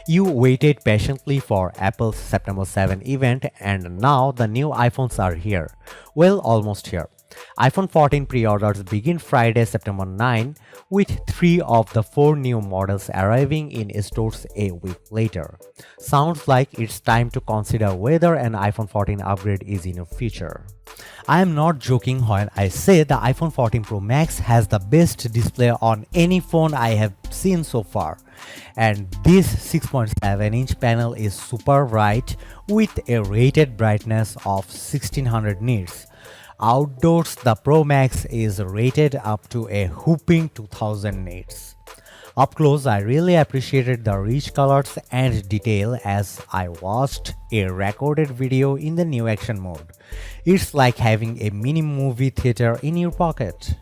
You waited patiently for Apple's September 7 event and now the new iPhones are here. Well, almost here. iPhone 14 pre-orders begin Friday, September 9, with 3 of the 4 new models arriving in stores a week later. Sounds like it's time to consider whether an iPhone 14 upgrade is in your future. I am not joking when I say the iPhone 14 Pro Max has the best display on any phone I have seen so far. And this 6.7-inch panel is super bright with a rated brightness of 1600 nits. Outdoors, the Pro Max is rated up to a whopping 2000 nits. Up close, I really appreciated the rich colors and detail as I watched a recorded video in the new action mode. It's like having a mini movie theater in your pocket.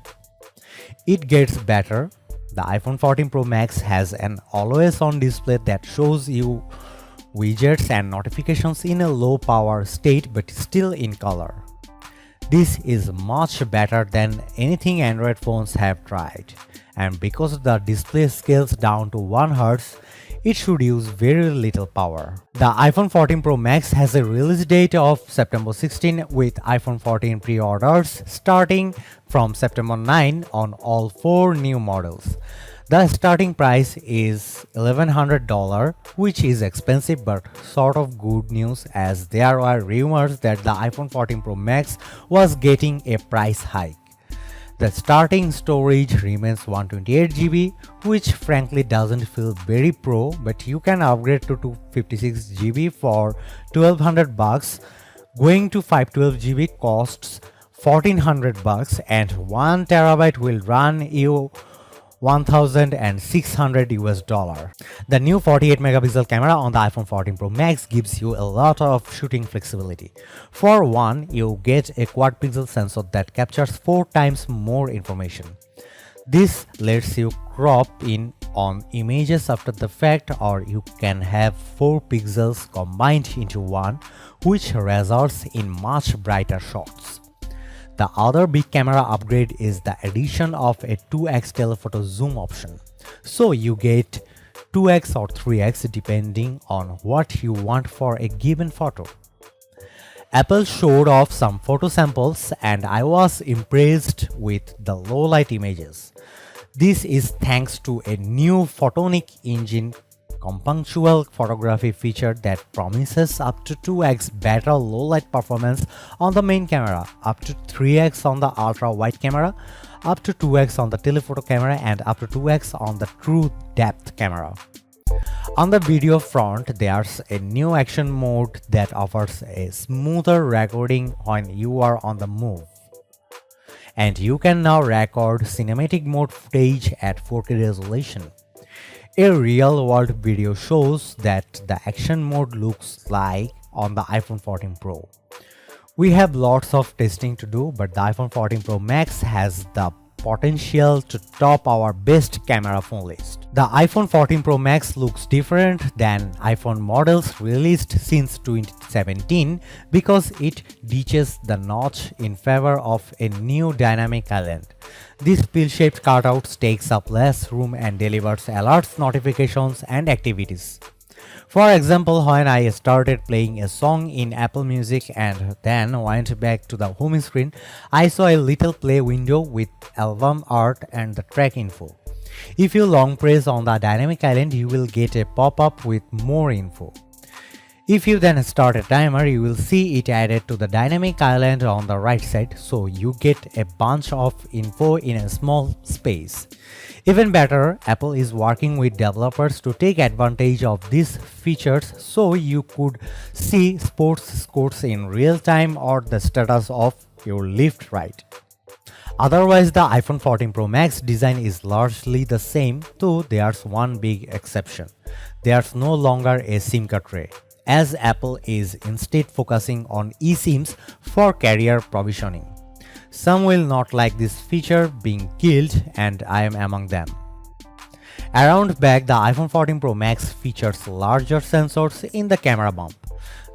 It gets better. The iPhone 14 Pro Max has an always-on display that shows you widgets and notifications in a low power state but still in color. This is much better than anything Android phones have tried, and because the display scales down to 1 Hz, it should use very little power. The iPhone 14 Pro Max has a release date of September 16 with iPhone 14 pre-orders starting from September 9 on all 4 new models. The starting price is $1,100, which is expensive but sort of good news as there were rumors that the iPhone 14 Pro Max was getting a price hike. The starting storage remains 128 GB, which frankly doesn't feel very pro, but you can upgrade to 256 GB for $1,200. Going to 512 GB costs $1,400 and 1 TB will run you $1,600. The new 48 megapixel camera on the iPhone 14 Pro Max gives you a lot of shooting flexibility. For one, you get a quad pixel sensor that captures 4 times more information. This lets you crop in on images after the fact, or you can have 4 pixels combined into one, which results in much brighter shots. The other big camera upgrade is the addition of a 2x telephoto zoom option. So you get 2x or 3x depending on what you want for a given photo. Apple showed off some photo samples and I was impressed with the low light images. This is thanks to a new photonic engine compunctual photography feature that promises up to 2x better low-light performance on the main camera, up to 3x on the ultra-wide camera, up to 2x on the telephoto camera, and up to 2x on the true depth camera. On the video front, there's a new action mode that offers a smoother recording when you are on the move. And you can now record cinematic mode footage at 4K resolution. A real-world video shows that the action mode looks like on the iPhone 14 Pro. We have lots of testing to do, but the iPhone 14 Pro Max has the potential to top our best camera phone list. The iPhone 14 Pro Max looks different than iPhone models released since 2017 because it ditches the notch in favor of a new dynamic island. This pill-shaped cutout takes up less room and delivers alerts, notifications, and activities. For example, when I started playing a song in Apple Music and then went back to the home screen, I saw a little play window with album art and the track info. If you long press on the dynamic island, you will get a pop-up with more info. If you then start a timer, you will see it added to the dynamic island on the right side, so you get a bunch of info in a small space. Even better, Apple is working with developers to take advantage of these features so you could see sports scores in real time or the status of your left right. Otherwise, the iPhone 14 Pro Max design is largely the same, though there's one big exception. There's no longer a SIM card tray, as Apple is instead focusing on eSIMs for carrier provisioning. Some will not like this feature being killed, and I am among them. Around back, the iPhone 14 Pro Max features larger sensors in the camera bump.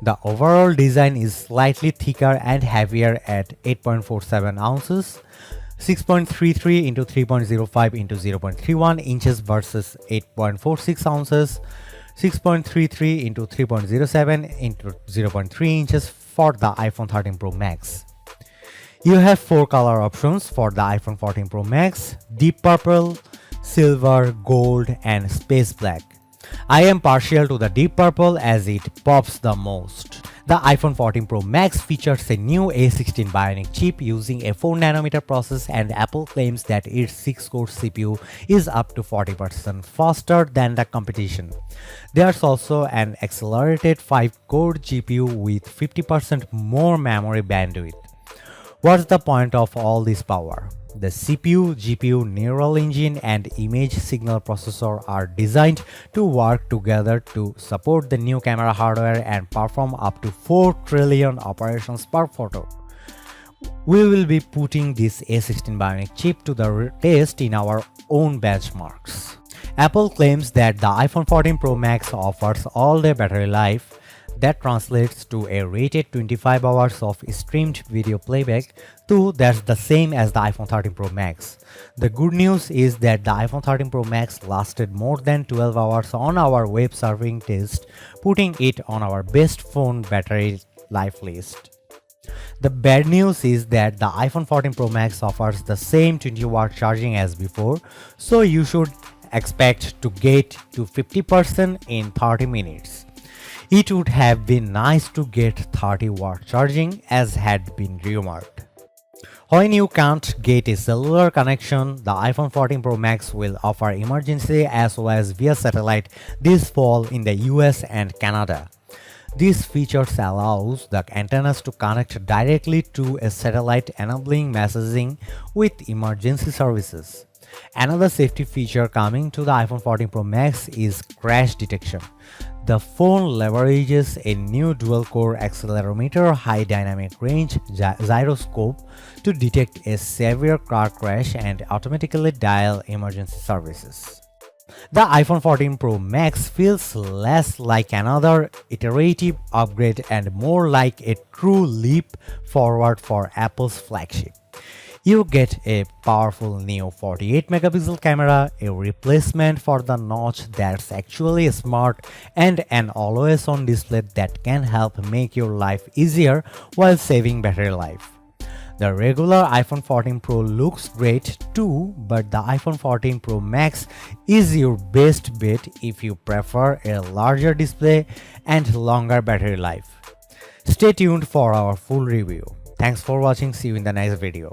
The overall design is slightly thicker and heavier at 8.47 ounces, 6.33 into 3.05 into 0.31 inches versus 8.46 ounces, 6.33 into 3.07 into 0.3 inches for the iPhone 13 Pro Max. You have 4 color options for the iPhone 14 Pro Max: deep purple, silver, gold, and space black. I am partial to the deep purple as it pops the most. The iPhone 14 Pro Max features a new A16 Bionic chip using a 4nm process, and Apple claims that its 6-core CPU is up to 40% faster than the competition. There's also an accelerated 5-core GPU with 50% more memory bandwidth. What's the point of all this power? The CPU, GPU, neural engine, and image signal processor are designed to work together to support the new camera hardware and perform up to 4 trillion operations per photo. We will be putting this A16 Bionic chip to the test in our own benchmarks. Apple claims that the iPhone 14 Pro Max offers all-day battery life. That translates to a rated 25 hours of streamed video playback, though that's the same as the iPhone 13 Pro Max. The good news is that the iPhone 13 Pro Max lasted more than 12 hours on our web surfing test, putting it on our best phone battery life list. The bad news is that the iPhone 14 Pro Max offers the same 20-watt charging as before, so you should expect to get to 50% in 30 minutes. It would have been nice to get 30-watt charging as had been rumored. When you can't get a cellular connection, the iPhone 14 Pro Max will offer emergency SOS via satellite this fall in the US and Canada. This feature allows the antennas to connect directly to a satellite, enabling messaging with emergency services. Another safety feature coming to the iPhone 14 Pro Max is crash detection. The phone leverages a new dual-core accelerometer high dynamic range gyroscope to detect a severe car crash and automatically dial emergency services. The iPhone 14 Pro Max feels less like another iterative upgrade and more like a true leap forward for Apple's flagship. You get a powerful new 48 megapixel camera, a replacement for the notch that's actually smart, and an always-on display that can help make your life easier while saving battery life. The regular iPhone 14 Pro looks great too, but the iPhone 14 Pro Max is your best bet if you prefer a larger display and longer battery life. Stay tuned for our full review. Thanks for watching. See you in the next video.